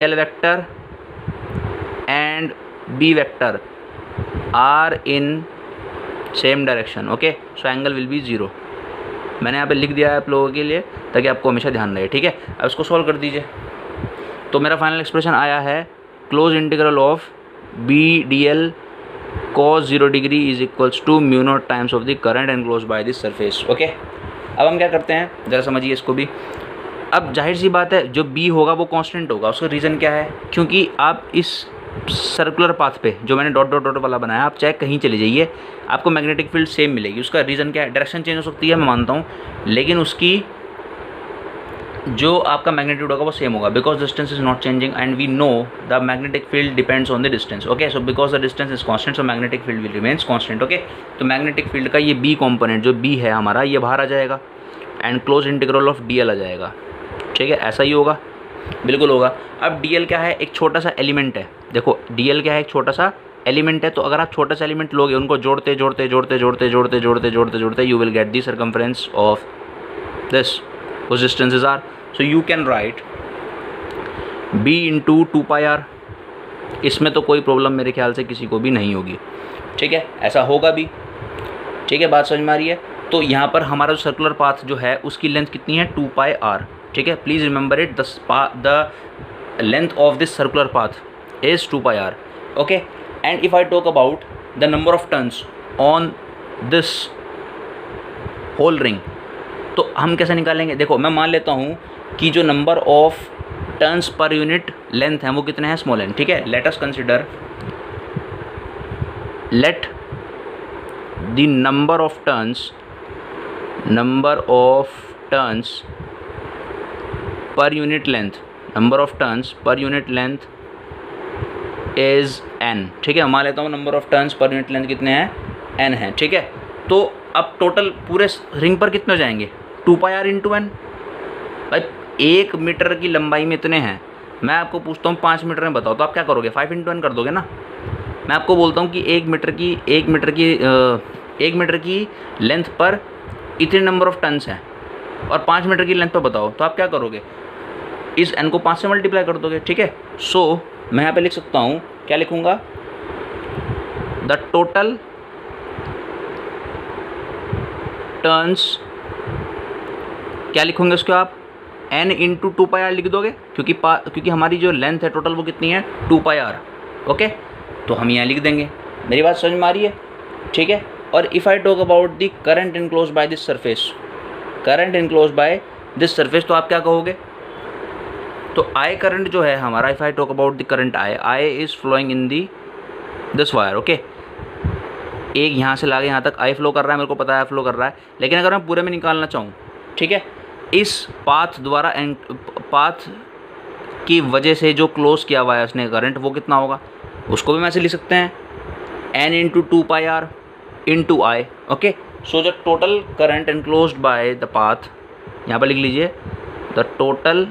L vector and B vector are in same direction. Okay, so angle will be 0. मैंने यहाँ पे लिख दिया है आप लोगों के लिए ताकि आपको हमेशा ध्यान रहे, ठीक है। अब इसको सॉल्व कर दीजिए। तो मेरा फाइनल एक्सप्रेशन आया है close integral of B D L cos 0 degree is equals to mu not times of the current enclose by this surface. Okay, अब हम क्या करते हैं, ज़रा समझिए इसको भी। अब जाहिर सी बात है जो b होगा वो कांस्टेंट होगा। उसका रीज़न क्या है, क्योंकि आप इस सर्कुलर पाथ पे जो मैंने डॉट डॉट डॉट वाला बनाया, आप चाहे कहीं चले जाइए आपको मैग्नेटिक फील्ड सेम मिलेगी। उसका रीज़न क्या है, डायरेक्शन चेंज हो सकती है मैं मानता हूँ, लेकिन उसकी जो आपका मैग्नीट्यूड होगा वो सेम होगा, because distance is not changing and we know the magnetic field depends on the distance. Okay, so because the distance is constant so magnetic field will remains constant. Okay, तो magnetic field का ये B component जो B है हमारा, ये बाहर आ जाएगा and close integral of D L आ जाएगा। ठीक है, ऐसा ही होगा, बिल्कुल होगा। अब डी एल क्या है, एक छोटा सा एलिमेंट है। देखो डी एल क्या है, एक छोटा सा एलिमेंट है। तो अगर आप छोटा सा एलिमेंट लोगे, उनको जोड़ते जोड़ते जोड़ते जोड़ते जोड़ते जोड़ते जोड़ते जोड़ते you will get the circumference of this, उस distances are. So you can write b into 2πr। इसमें तो कोई प्रॉब्लम मेरे ख्याल से किसी को भी नहीं होगी। ठीक है, ऐसा होगा भी। ठीक है, बात समझ में आ रही है। तो यहाँ पर हमारा जो सर्कुलर पाथ जो है उसकी लेंथ कितनी है, 2πr। ठीक है, please remember it, the length of this circular path is 2πr। Okay, and if I talk about the number of turns on this whole ring, तो हम कैसे निकालेंगे। देखो मैं मान लेता हूँ कि जो number of turns per unit length है वो कितने हैं, स्मॉल एन। ठीक है, let us consider, let the number of turns per unit length, number of turns per unit length is n। ठीक है, मान लेता हूँ number of turns per unit length कितने हैं, n है। ठीक है, तो अब टोटल पूरे रिंग पर कितने हो जाएंगे, 2πr इंटू एन। भाई 1 मीटर की लंबाई में इतने हैं, मैं आपको पूछता हूँ 5 मीटर में बताओ, तो आप क्या करोगे, 5 इंटू एन कर दोगे ना। मैं आपको बोलता हूँ कि 1 मीटर की लेंथ पर इतने नंबर ऑफ टन्स हैं और 5 मीटर की लेंथ पर बताओ, तो आप क्या करोगे, इस n को 5 से मल्टीप्लाई कर दोगे। ठीक है, सो मैं यहाँ पे लिख सकता हूँ, क्या लिखूँगा, द टोटल टर्न्स, क्या लिखोगे उसको आप, n इंटू 2πr लिख दोगे, क्योंकि हमारी जो लेंथ है टोटल वो कितनी है, 2πr। ओके, तो हम यहाँ लिख देंगे। मेरी बात समझ में आ रही है। ठीक है, और if I talk about the current enclose by this surface, current enclose by this surface, तो आप क्या कहोगे, तो आई करंट जो है हमारा, if I talk about the current I is flowing in the this wire. Okay, एक यहाँ से लाके यहाँ तक आई फ्लो कर रहा है, मेरे को पता है फ्लो कर रहा है, लेकिन अगर मैं पूरे में निकालना चाहूँ, ठीक है, इस पाथ द्वारा पाथ की वजह से जो क्लोज किया हुआ है उसने करंट, वो कितना होगा, उसको भी मैं ऐसे लिख सकते हैं, n into 2πr into I. Okay, so the total current enclosed by the path, यहाँ पर लिख लीजिए, the total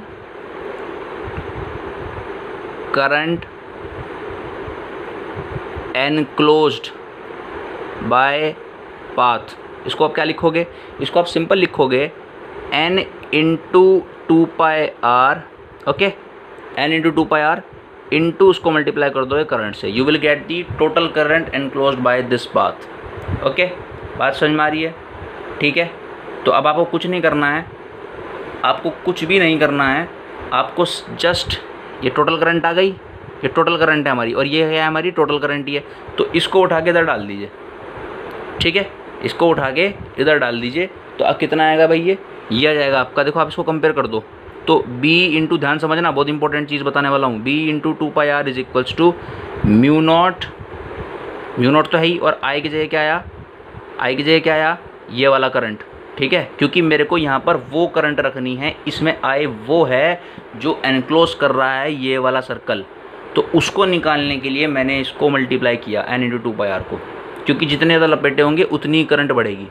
current enclosed bye path, इसको आप क्या लिखोगे, इसको आप सिंपल लिखोगे n into 2πr। Okay, n into 2πr into उसको मल्टीप्लाई कर दो करंट से, you will get the total current enclosed by this path. Okay, बात समझ में आ रही है। ठीक है, तो अब आपको कुछ नहीं करना है, आपको कुछ भी नहीं करना है, आपको जस्ट ये टोटल करंट आ गई, ये टोटल करंट है हमारी, और ये है हमारी टोटल करंट ही है, तो इसको उठा के इधर डाल दीजिए। ठीक है, इसको उठा के इधर डाल दीजिए, तो अब कितना आएगा भाई, ये आ जाएगा आपका। देखो आप इसको कंपेयर कर दो, तो b इंटू, ध्यान समझना, बहुत इंपॉर्टेंट चीज़ बताने वाला हूँ, b into 2πr is equals to mu not तो है ही, और i की जगह क्या आया, i की जगह क्या आया, ये वाला करंट। ठीक है, क्योंकि मेरे को यहाँ पर वो करंट रखनी है, इसमें i वो है जो एनक्लोज कर रहा है ये वाला सर्कल, तो उसको निकालने के लिए मैंने इसको मल्टीप्लाई किया n इंटू 2πr को, क्योंकि जितने ज़्यादा लपेटे होंगे उतनी करंट बढ़ेगी।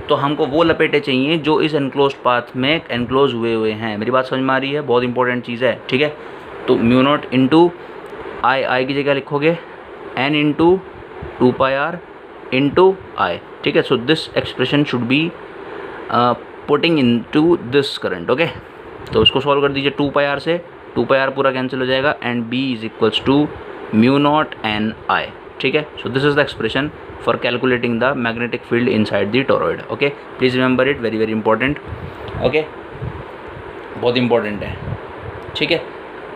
तो हमको वो लपेटे चाहिए जो इस एनक्लोज पाथ में एनक्लोज हुए हैं। मेरी बात समझ में आ रही है, बहुत इंपॉर्टेंट चीज़ है। ठीक है, तो म्यू नॉट इंटू आई की जगह लिखोगे n into 2πr into I. ठीक है, so this expression should be putting into this current. Okay, तो इसको सॉल्व कर दीजिए, 2πr से 2πr पूरा कैंसिल हो जाएगा and B is equals to mu not N I, ठीक है। So this is the expression for calculating the magnetic field inside the toroid, okay. Please remember it, very very important, okay, बहुत important है, ठीक है।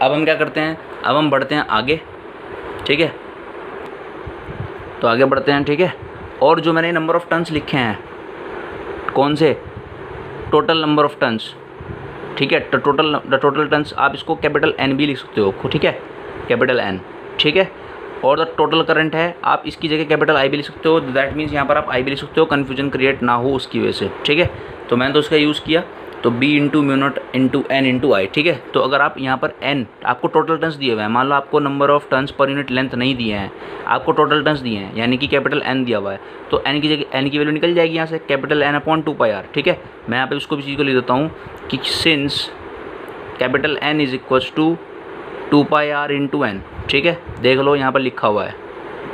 अब हम क्या करते हैं, अब हम बढ़ते हैं आगे, ठीक है। तो आगे बढ़ते हैं, ठीक है। और जो मैंने नंबर ऑफ टन्स लिखे हैं, कौन से, टोटल नंबर ऑफ टन्स, ठीक है। तो टोटल टन्स आप इसको कैपिटल N भी लिख सकते हो, ठीक है, कैपिटल N, ठीक है। और द टोटल करंट है, आप इसकी जगह कैपिटल I भी लिख सकते हो, दैट मीन्स यहाँ पर आप I भी लिख सकते हो, कन्फ्यूजन क्रिएट ना हो उसकी वजह से, ठीक है। तो मैंने तो उसका यूज़ किया, तो B into mu naught into N into I, ठीक है। तो अगर आप यहाँ पर N, आपको टोटल टन्स दिए हुए हैं, मान लो आपको number of turns per unit length नहीं दिए हैं, आपको टोटल टन्स दिए हैं, यानी कि कैपिटल N दिया हुआ है, तो N की जगह N की वैल्यू निकल जाएगी यहाँ से, कैपिटल N अपॉन 2πr, ठीक है। मैं यहाँ पे उसको भी चीज़ को लिख देता हूँ कि since capital N is equals to 2πr into N, ठीक है। देख लो यहाँ पर लिखा हुआ है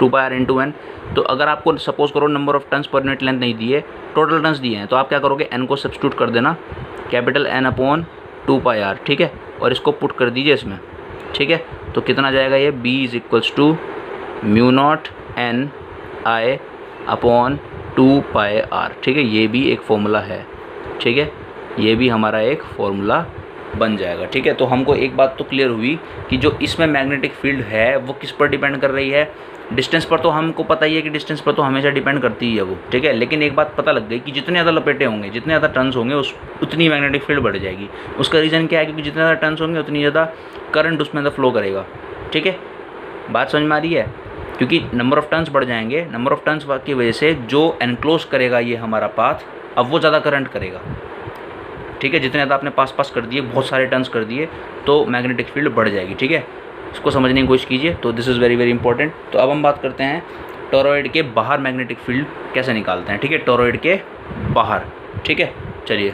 2πr इंटू N। तो अगर आपको सपोज करो number of turns per unit length नहीं दिए, टोटल टन्स दिए हैं, तो आप क्या करोगे, N को सब्स्टिट्यूट कर देना, कैपिटल N अपॉन 2πr, ठीक है, और इसको पुट कर दीजिए इसमें, ठीक है। तो कितना जाएगा ये, B is equals to mu not N I upon 2πr, ठीक है। ये भी एक फॉर्मूला है, ठीक है, ये भी हमारा एक फॉर्मूला बन जाएगा, ठीक है। तो हमको एक बात तो क्लियर हुई कि जो इसमें मैग्नेटिक फील्ड है वो किस पर डिपेंड कर रही है, डिस्टेंस पर। तो हमको पता ही है कि डिस्टेंस पर तो हमेशा डिपेंड करती ही है वो, ठीक है। लेकिन एक बात पता लग गई कि जितने ज़्यादा लपेटे होंगे, जितने ज़्यादा टर्न्स होंगे, उतनी मैग्नेटिक फील्ड बढ़ जाएगी। उसका रीज़न क्या है, क्योंकि जितने ज़्यादा टर्न्स होंगे उतनी ज़्यादा करंट उसमें अंदर फ्लो करेगा, ठीक है। बात समझ में आ रही है, क्योंकि नंबर ऑफ टर्न्स बढ़ जाएंगे, नंबर ऑफ टर्न्स की वजह से जो एनक्लोज करेगा ये हमारा पाथ, अब वो ज़्यादा करंट करेगा, ठीक है। जितने ज़्यादा आपने पास कर दिए, बहुत सारे टर्न्स कर दिए, तो मैग्नेटिक फील्ड बढ़ जाएगी, ठीक है। इसको समझने की कोशिश कीजिए। तो this is very very important. तो अब हम बात करते हैं टोरॉइड के बाहर मैग्नेटिक फील्ड कैसे निकालते हैं, ठीक है, टोरॉइड के बाहर, ठीक है। चलिए